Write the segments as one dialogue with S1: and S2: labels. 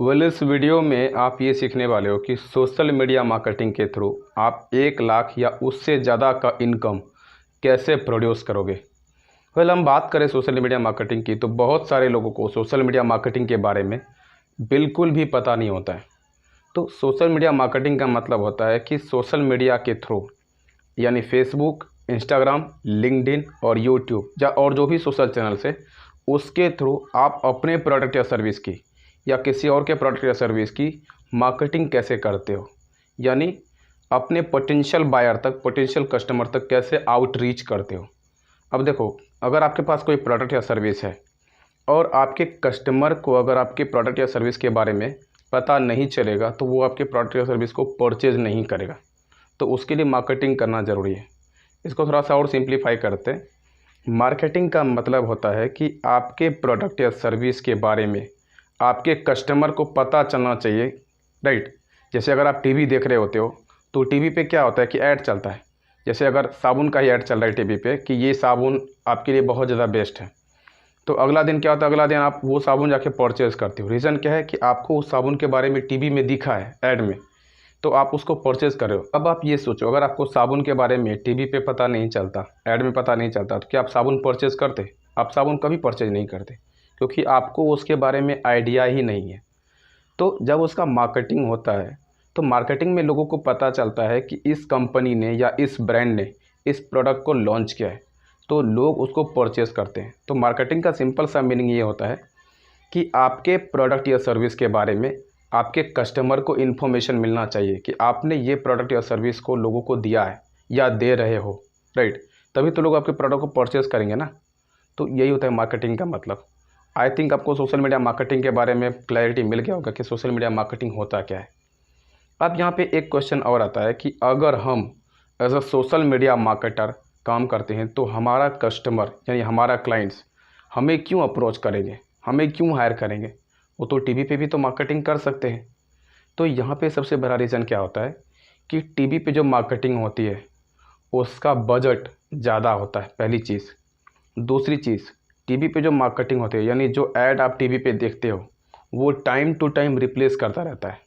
S1: इस वीडियो में आप ये सीखने वाले हो कि सोशल मीडिया मार्केटिंग के थ्रू आप 1 लाख या उससे ज़्यादा का इनकम कैसे प्रोड्यूस करोगे। हम बात करें सोशल मीडिया मार्केटिंग की तो बहुत सारे लोगों को सोशल मीडिया मार्केटिंग के बारे में बिल्कुल भी पता नहीं होता है। तो सोशल मीडिया मार्केटिंग का मतलब होता है कि सोशल मीडिया के थ्रू यानी फेसबुक, इंस्टाग्राम, लिंक्डइन और यूट्यूब या और जो भी सोशल चैनल्स है उसके थ्रू आप अपने प्रोडक्ट या सर्विस की या किसी और के प्रोडक्ट या सर्विस की मार्केटिंग कैसे करते हो, यानी अपने पोटेंशियल बायर तक, पोटेंशियल कस्टमर तक कैसे आउटरीच करते हो। अब देखो, अगर आपके पास कोई प्रोडक्ट या सर्विस है और आपके कस्टमर को अगर आपके प्रोडक्ट या सर्विस के बारे में पता नहीं चलेगा तो वो आपके प्रोडक्ट या सर्विस को परचेज़ नहीं करेगा। तो उसके लिए मार्केटिंग करना ज़रूरी है। इसको थोड़ा सा और सिंप्लीफाई करते हैं। मार्केटिंग का मतलब होता है कि आपके प्रोडक्ट या सर्विस के बारे में आपके कस्टमर को पता चलना चाहिए, राइट। जैसे अगर आप टीवी देख रहे होते हो तो टीवी पे क्या होता है कि ऐड चलता है। जैसे अगर साबुन का ही ऐड चल रहा है टीवी पे कि ये साबुन आपके लिए बहुत ज़्यादा बेस्ट है, तो अगला दिन क्या होता है, अगला दिन आप वो साबुन जाके परचेज़ करते हो। रीज़न क्या है कि आपको उस साबुन के बारे में टीवी में दिखा है ऐड में, तो आप उसको परचेज़ कर रहे हो। अब आप ये सोचो, अगर आपको साबुन के बारे में टीवी पे पता नहीं चलता, ऐड में पता नहीं चलता, तो क्या आप साबुन परचेज़ करते? आप साबुन कभी परचेज़ नहीं करते, क्योंकि आपको उसके बारे में आइडिया ही नहीं है। तो जब उसका मार्केटिंग होता है तो मार्केटिंग में लोगों को पता चलता है कि इस कंपनी ने या इस ब्रांड ने इस प्रोडक्ट को लॉन्च किया है, तो लोग उसको परचेज़ करते हैं। तो मार्केटिंग का सिंपल सा मीनिंग ये होता है कि आपके प्रोडक्ट या सर्विस के बारे में आपके कस्टमर को इन्फॉर्मेशन मिलना चाहिए कि आपने ये प्रोडक्ट या सर्विस को लोगों को दिया है या दे रहे हो, राइट। तभी तो लोग आपके प्रोडक्ट को परचेज़ करेंगे ना। तो यही होता है मार्केटिंग का मतलब। आई थिंक आपको सोशल मीडिया मार्केटिंग के बारे में क्लैरिटी मिल गया होगा कि सोशल मीडिया मार्केटिंग होता क्या है। अब यहाँ पे एक क्वेश्चन और आता है कि अगर हम as a social media marketer काम करते हैं तो हमारा कस्टमर यानी हमारा क्लाइंट्स हमें क्यों अप्रोच करेंगे, हमें क्यों हायर करेंगे? वो तो टीवी पे भी तो मार्केटिंग कर सकते हैं। तो यहाँ पे सबसे बड़ा रीज़न क्या होता है कि टीवी पे जो मार्केटिंग होती है उसका बजट ज़्यादा होता है, पहली चीज़। दूसरी चीज़, टीवी पे जो मार्केटिंग होती है यानी जो ऐड आप टीवी पे देखते हो वो टाइम टू टाइम रिप्लेस करता रहता है।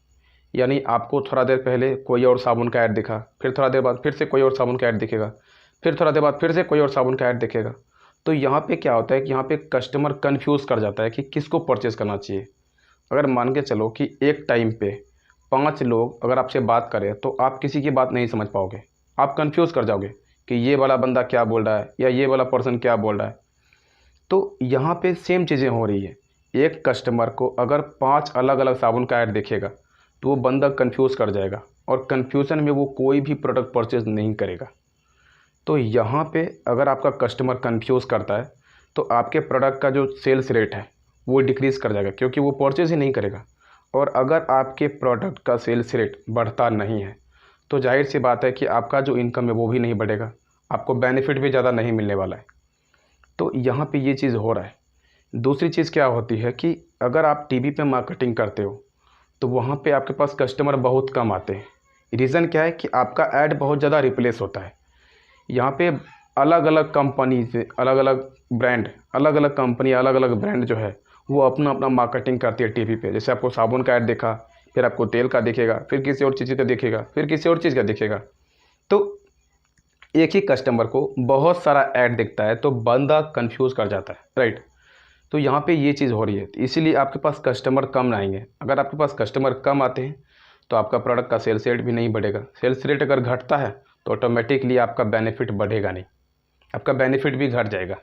S1: यानी आपको थोड़ा देर पहले कोई और साबुन का ऐड दिखा, फिर थोड़ा देर बाद फिर से कोई और साबुन का ऐड दिखेगा, फिर थोड़ा देर बाद फिर से कोई और साबुन का ऐड दिखेगा। तो यहाँ पे क्या होता है कि यहाँ पे कस्टमर कन्फ्यूज़ कर जाता है कि किसको परचेज़ करना चाहिए। अगर मान के चलो कि एक टाइम पे 5 लोग अगर आपसे बात करें तो आप किसी की बात नहीं समझ पाओगे, आप कन्फ्यूज़ कर जाओगे कि ये वाला बंदा क्या बोल रहा है या ये वाला पर्सन क्या बोल रहा है। तो यहाँ पे सेम चीज़ें हो रही है। एक कस्टमर को अगर 5 अलग अलग साबुन का ऐड दिखेगा तो वो बंदा कंफ्यूज कर जाएगा और कन्फ्यूज़न में वो कोई भी प्रोडक्ट परचेज़ नहीं करेगा। तो यहाँ पे अगर आपका कस्टमर कंफ्यूज करता है तो आपके प्रोडक्ट का जो सेल्स रेट है वो डिक्रीज़ कर जाएगा, क्योंकि वो परचेज़ ही नहीं करेगा। और अगर आपके प्रोडक्ट का सेल्स रेट बढ़ता नहीं है तो जाहिर सी बात है कि आपका जो इनकम है वो भी नहीं बढ़ेगा, आपको बेनिफिट भी ज़्यादा नहीं मिलने वाला है। तो यहाँ पे ये चीज़ हो रहा है। दूसरी चीज़ क्या होती है कि अगर आप टीवी पे मार्केटिंग करते हो तो वहाँ पे आपके पास कस्टमर बहुत कम आते हैं। रीज़न क्या है कि आपका ऐड बहुत ज़्यादा रिप्लेस होता है। यहाँ पे अलग अलग कंपनी से अलग अलग ब्रांड, अलग अलग कंपनी, अलग अलग ब्रांड जो है वो अपना अपना मार्केटिंग करती है टीवी पे। जैसे आपको साबुन का ऐड दिखा, फिर आपको तेल का दिखेगा, फिर किसी और चीज़ का दिखेगा, फिर किसी और चीज़ का दिखेगा। तो एक ही कस्टमर को बहुत सारा ऐड दिखता है तो बंदा कंफ्यूज कर जाता है, राइट। तो यहाँ पे ये चीज़ हो रही है, तो इसीलिए आपके पास कस्टमर कम आएंगे। अगर आपके पास कस्टमर कम आते हैं तो आपका प्रोडक्ट का सेल्स रेट भी नहीं बढ़ेगा। सेल्स रेट अगर घटता है तो ऑटोमेटिकली आपका बेनिफिट बढ़ेगा नहीं, आपका बेनिफिट भी घट जाएगा।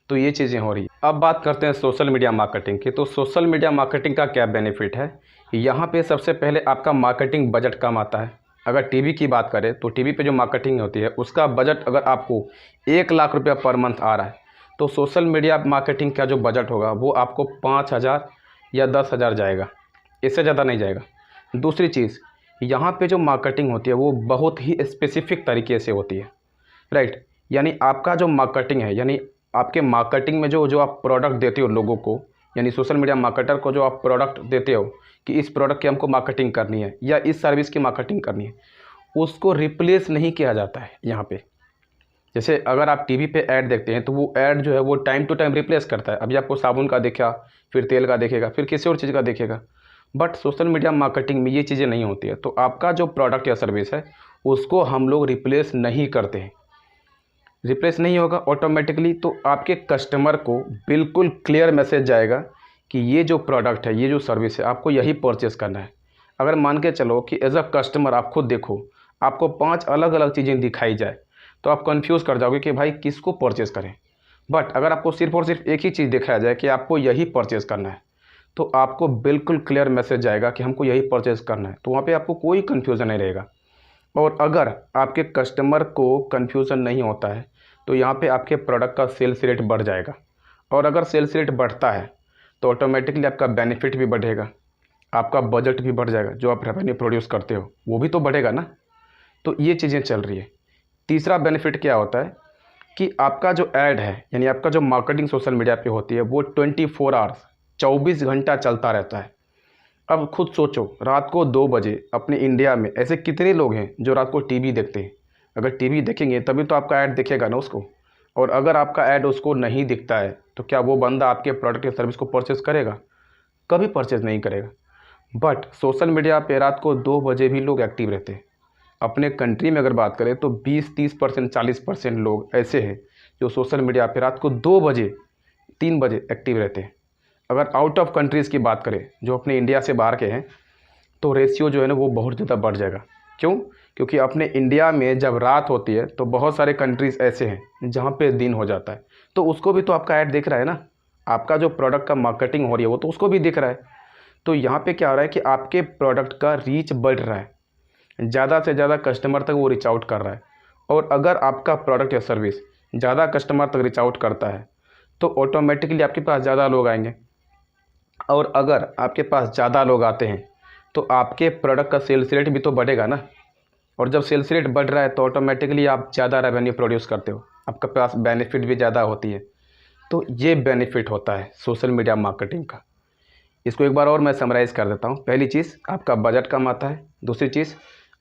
S1: तो ये चीज़ें हो रही है। अब बात करते हैं सोशल मीडिया मार्केटिंग की। तो सोशल मीडिया मार्केटिंग का क्या बेनिफिट है? यहाँ पे सबसे पहले आपका मार्केटिंग बजट कम आता है। अगर टीवी की बात करें तो टीवी पे जो मार्केटिंग होती है उसका बजट अगर आपको 1 लाख रुपया पर मंथ आ रहा है तो सोशल मीडिया मार्केटिंग का जो बजट होगा वो आपको 5,000 या 10,000 जाएगा, इससे ज़्यादा नहीं जाएगा। दूसरी चीज़, यहाँ पे जो मार्केटिंग होती है वो बहुत ही स्पेसिफिक तरीके से होती है, राइट। यानी आपका जो मार्केटिंग है, यानी आपके मार्केटिंग में जो जो आप प्रोडक्ट देते हो लोगों को, यानी सोशल मीडिया मार्केटर को जो आप प्रोडक्ट देते हो कि इस प्रोडक्ट की हमको मार्केटिंग करनी है या इस सर्विस की मार्केटिंग करनी है, उसको रिप्लेस नहीं किया जाता है यहाँ पे। जैसे अगर आप टीवी पे ऐड देखते हैं तो वो ऐड जो है वो टाइम टू टाइम रिप्लेस करता है। अभी आपको साबुन का दिखा, फिर तेल का दिखेगा, फिर किसी और चीज़ का दिखेगा। बट सोशल मीडिया मार्केटिंग में ये चीज़ें नहीं होती है। तो आपका जो प्रोडक्ट या सर्विस है उसको हम लोग रिप्लेस नहीं करते हैं। रिप्लेस नहीं होगा ऑटोमेटिकली, तो आपके कस्टमर को बिल्कुल क्लियर मैसेज जाएगा कि ये जो प्रोडक्ट है, ये जो सर्विस है, आपको यही परचेज़ करना है। अगर मान के चलो कि एज अ कस्टमर आप खुद देखो, आपको 5 अलग अलग चीज़ें दिखाई जाए तो आप कंफ्यूज कर जाओगे कि भाई किसको परचेज़ करें। बट अगर आपको सिर्फ और सिर्फ एक ही चीज़ दिखाया जाए कि आपको यही परचेज़ करना है, तो आपको बिल्कुल क्लियर मैसेज जाएगा कि हमको यही परचेज़ करना है। तो वहाँ पे आपको कोई कन्फ्यूज़न नहीं रहेगा। और अगर आपके कस्टमर को कन्फ्यूज़न नहीं होता है तो यहाँ पे आपके प्रोडक्ट का सेल्स रेट बढ़ जाएगा। और अगर सेल्स रेट बढ़ता है तो ऑटोमेटिकली आपका बेनिफिट भी बढ़ेगा, आपका बजट भी बढ़ जाएगा, जो आप रेवेन्यू प्रोड्यूस करते हो वो भी तो बढ़ेगा ना। तो ये चीज़ें चल रही है। तीसरा बेनिफिट क्या होता है कि आपका जो ऐड है, यानी आपका जो मार्केटिंग सोशल मीडिया पे होती है, वो 24 आवर्स 24 घंटा चलता रहता है। अब खुद सोचो, रात को 2 बजे अपने इंडिया में ऐसे कितने लोग हैं जो रात को टीवी देखते हैं। अगर टीवी देखेंगे तभी तो आपका ऐड दिखेगा ना उसको। और अगर आपका ऐड उसको नहीं दिखता है तो क्या वो बंदा आपके प्रोडक्ट या सर्विस को परचेज़ करेगा? कभी परचेज़ नहीं करेगा। बट सोशल मीडिया पे रात को 2 बजे भी लोग एक्टिव रहते हैं। अपने कंट्री में अगर बात करें तो 20-30%, 40% लोग ऐसे हैं जो सोशल मीडिया पे रात को 2 बजे, 3 बजे एक्टिव रहते हैं। अगर आउट ऑफ कंट्रीज़ की बात करें, जो अपने इंडिया से बाहर के हैं, तो रेशियो जो है ना वो बहुत ज़्यादा बढ़ जाएगा। क्यों? क्योंकि अपने इंडिया में जब रात होती है तो बहुत सारे कंट्रीज़ ऐसे हैं जहाँ पे दिन हो जाता है, तो उसको भी तो आपका ऐड दिख रहा है ना। आपका जो प्रोडक्ट का मार्केटिंग हो रही है वो तो उसको भी दिख रहा है। तो यहाँ पे क्या हो रहा है कि आपके प्रोडक्ट का रीच बढ़ रहा है, ज़्यादा से ज़्यादा कस्टमर तक वो रीच आउट कर रहा है। और अगर आपका प्रोडक्ट या सर्विस ज़्यादा कस्टमर तक रीच आउट करता है तो ऑटोमेटिकली आपके पास ज़्यादा लोग आएंगे। और अगर आपके पास ज़्यादा लोग आते हैं तो आपके प्रोडक्ट का सेल्स रेट भी तो बढ़ेगा ना। और जब सेल्स रेट बढ़ रहा है तो ऑटोमेटिकली आप ज़्यादा रेवेन्यू प्रोड्यूस करते हो, आपके पास बेनिफिट भी ज़्यादा होती है। तो ये बेनिफिट होता है सोशल मीडिया मार्केटिंग का। इसको एक बार और मैं समराइज़ कर देता हूँ। पहली चीज़, आपका बजट कम आता है। दूसरी चीज़,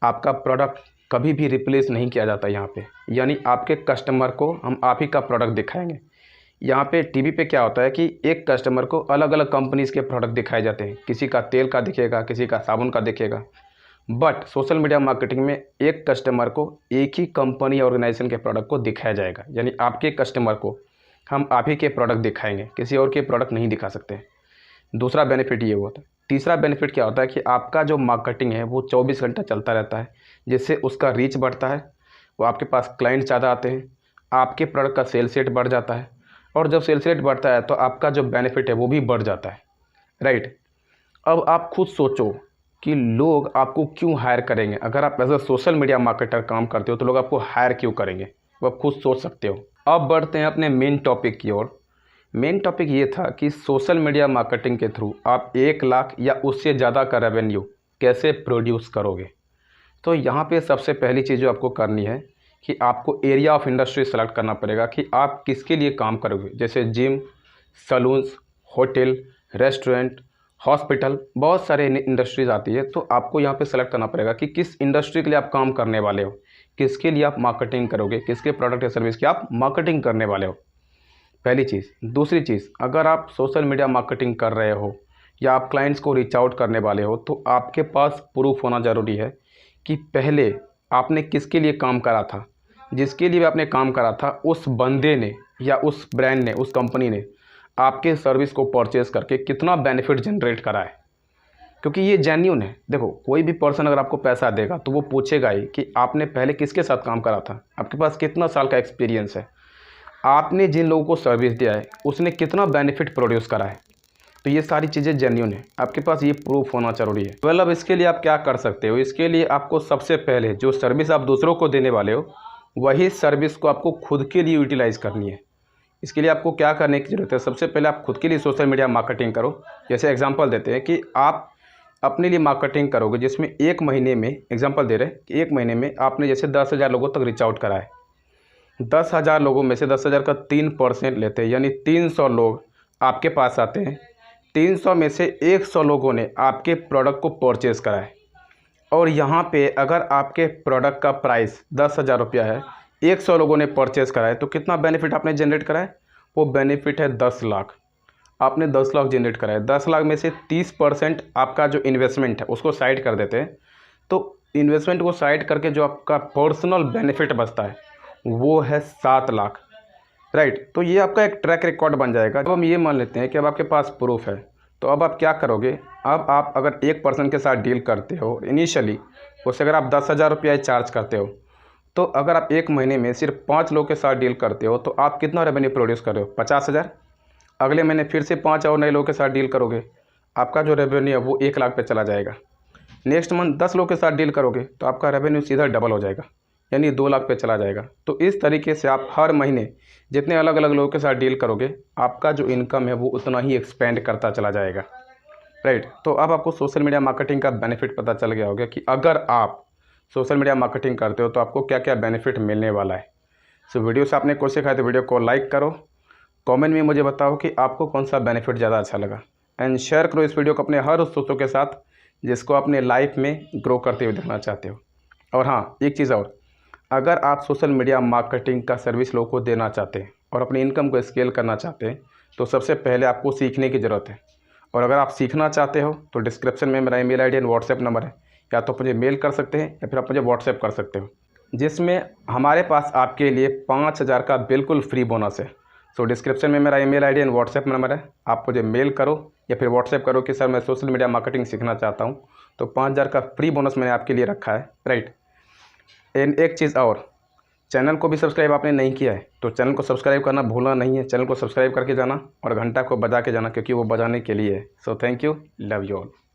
S1: आपका प्रोडक्ट कभी भी रिप्लेस नहीं किया जाता यहाँ पे, यानी आपके कस्टमर को हम आप ही का प्रोडक्ट दिखाएंगे। यहाँ पे टीवी पे क्या होता है कि एक कस्टमर को अलग अलग कंपनीज़ के प्रोडक्ट दिखाए जाते हैं, किसी का तेल का दिखेगा, किसी का साबुन का दिखेगा। बट सोशल मीडिया मार्केटिंग में एक कस्टमर को एक ही कंपनी या ऑर्गेनाइजेशन के प्रोडक्ट को दिखाया जाएगा, यानी आपके कस्टमर को हम आप ही के प्रोडक्ट दिखाएंगे, किसी और के प्रोडक्ट नहीं दिखा सकते। दूसरा बेनिफिट ये होता है। तीसरा बेनिफिट क्या होता है कि आपका जो मार्केटिंग है वो 24 घंटा चलता रहता है, जिससे उसका रीच बढ़ता है, वो आपके पास क्लाइंट ज़्यादा आते हैं, आपके प्रोडक्ट का सेल्स रेट बढ़ जाता है। और जब सेल्स रेट बढ़ता है तो आपका जो बेनिफिट है वो भी बढ़ जाता है, राइट। अब आप खुद सोचो कि लोग आपको क्यों हायर करेंगे। अगर आप as a social media marketer काम करते हो तो लोग आपको हायर क्यों करेंगे, वो आप खुद सोच सकते हो। अब बढ़ते हैं अपने मेन टॉपिक की ओर। मेन टॉपिक ये था कि सोशल मीडिया मार्केटिंग के थ्रू आप 1 लाख या उससे ज़्यादा का रेवेन्यू कैसे प्रोड्यूस करोगे। तो यहाँ पे सबसे पहली चीज़ जो आपको करनी है कि आपको एरिया ऑफ इंडस्ट्री सेलेक्ट करना पड़ेगा कि आप किसके लिए काम करोगे। जैसे gym, salons, hotel, restaurant, hospital, बहुत सारे इंडस्ट्रीज़ आती है। तो आपको यहाँ पे सेलेक्ट करना पड़ेगा कि किस इंडस्ट्री के लिए आप काम करने वाले हो, किसके लिए आप मार्केटिंग करोगे, किसके प्रोडक्ट या सर्विस की आप मार्केटिंग करने वाले हो, पहली चीज़। दूसरी चीज़, अगर आप सोशल मीडिया मार्केटिंग कर रहे हो या आप क्लाइंट्स को रीच आउट करने वाले हो तो आपके पास प्रूफ होना ज़रूरी है कि पहले आपने किसके लिए काम करा था, जिसके लिए आपने काम करा था उस बंदे ने या उस ब्रांड ने, उस कंपनी ने आपके सर्विस को परचेज़ करके कितना बेनिफिट जनरेट करा है। क्योंकि ये जेन्यून है। देखो, कोई भी पर्सन अगर आपको पैसा देगा तो वो पूछेगा ही कि आपने पहले किसके साथ काम करा था, आपके पास कितना साल का एक्सपीरियंस है, आपने जिन लोगों को सर्विस दिया है उसने कितना बेनिफिट प्रोड्यूस करा है। तो ये सारी चीज़ें जेन्यून है, आपके पास ये प्रूफ होना ज़रूरी है। अब इसके लिए आप क्या कर सकते हो, इसके लिए आपको सबसे पहले जो सर्विस आप दूसरों को देने वाले हो वही सर्विस को आपको खुद के लिए यूटिलाइज़ करनी है। इसके लिए आपको क्या करने की ज़रूरत है, सबसे पहले आप खुद के लिए सोशल मीडिया मार्केटिंग करो। जैसे एग्जांपल देते हैं कि आप अपने लिए मार्केटिंग करोगे जिसमें 1 महीने में, एग्जांपल दे रहे हैं कि 1 महीने में आपने जैसे 10,000 लोगों तक रीच आउट करा है। 10,000 लोगों में से 10,000 का 3% लेते हैं, यानी 300 लोग आपके पास आते हैं। 300 में से 100 लोगों ने आपके प्रोडक्ट को परचेज़ करा है। और यहाँ पे अगर आपके प्रोडक्ट का प्राइस 10,000 रुपया है, 100 लोगों ने परचेज़ करा है, तो कितना बेनिफिट आपने जनरेट करा है, वो बेनिफिट है 10 लाख। आपने 10 लाख जनरेट करा है, 10 लाख में से 30% आपका जो इन्वेस्टमेंट है उसको साइड कर देते हैं, तो इन्वेस्टमेंट को साइड करके जो आपका पर्सनल बेनिफिट बचता है वो है 7 लाख, राइट। तो ये आपका एक ट्रैक रिकॉर्ड बन जाएगा। अब हम ये मान लेते हैं कि अब आपके पास प्रूफ है, तो अब आप क्या करोगे, अब आप अगर एक पर्सन के साथ डील करते हो इनिशियली, उससे अगर आप 10,000 रुपया चार्ज करते हो, तो अगर आप एक महीने में सिर्फ 5 लोग के साथ डील करते हो तो आप कितना रेवेन्यू प्रोड्यूस कर रहे हो, 50,000। अगले महीने फिर से 5 और नए लोगों के साथ डील करोगे, आपका जो रेवेन्यू है वो 1 लाख पे चला जाएगा। नेक्स्ट मंथ 10 लोग के साथ डील करोगे तो आपका रेवेन्यू सीधा डबल हो जाएगा, यानी 2 लाख पे चला जाएगा। तो इस तरीके से आप हर महीने जितने अलग अलग लोगों के साथ डील करोगे, आपका जो इनकम है वो उतना ही एक्सपेंड करता चला जाएगा, राइट। तो अब आपको सोशल मीडिया मार्केटिंग का बेनिफिट पता चल गया होगा कि अगर आप सोशल मीडिया मार्केटिंग करते हो तो आपको क्या क्या बेनिफिट मिलने वाला है। सो वीडियो से आपने कुछ सीखा है तो वीडियो को लाइक करो, कमेंट में मुझे बताओ कि आपको कौन सा बेनिफिट ज़्यादा अच्छा लगा, एंड शेयर करो इस वीडियो को अपने हर उस दोस्तों के साथ जिसको अपने लाइफ में ग्रो करते हुए देखना चाहते हो। और हाँ, एक चीज़ और, अगर आप सोशल मीडिया मार्केटिंग का सर्विस लोगों को देना चाहते हैं और अपनी इनकम को स्केल करना चाहते हैं तो सबसे पहले आपको सीखने की ज़रूरत है। और अगर आप सीखना चाहते हो तो डिस्क्रिप्शन में मेरा email ID and WhatsApp number है, या तो मुझे मेल कर सकते हैं या फिर आप मुझे व्हाट्सएप कर सकते हो, जिसमें हमारे पास आपके लिए 5,000 का बिल्कुल फ्री बोनस है। सो डिस्क्रिप्शन में मेरा email ID and WhatsApp number है, आप मुझे मेल करो या फिर व्हाट्सएप करो कि सर मैं सोशल मीडिया मार्केटिंग सीखना चाहता हूँ, तो 5,000 का फ्री बोनस मैंने आपके लिए रखा है, राइट। एंड एक चीज़ और, चैनल को भी सब्सक्राइब आपने नहीं किया है तो चैनल को सब्सक्राइब करना भूलना नहीं है, चैनल को सब्सक्राइब करके जाना और घंटा को बजा के जाना, क्योंकि वो बजाने के लिए है। So thank you, love you all.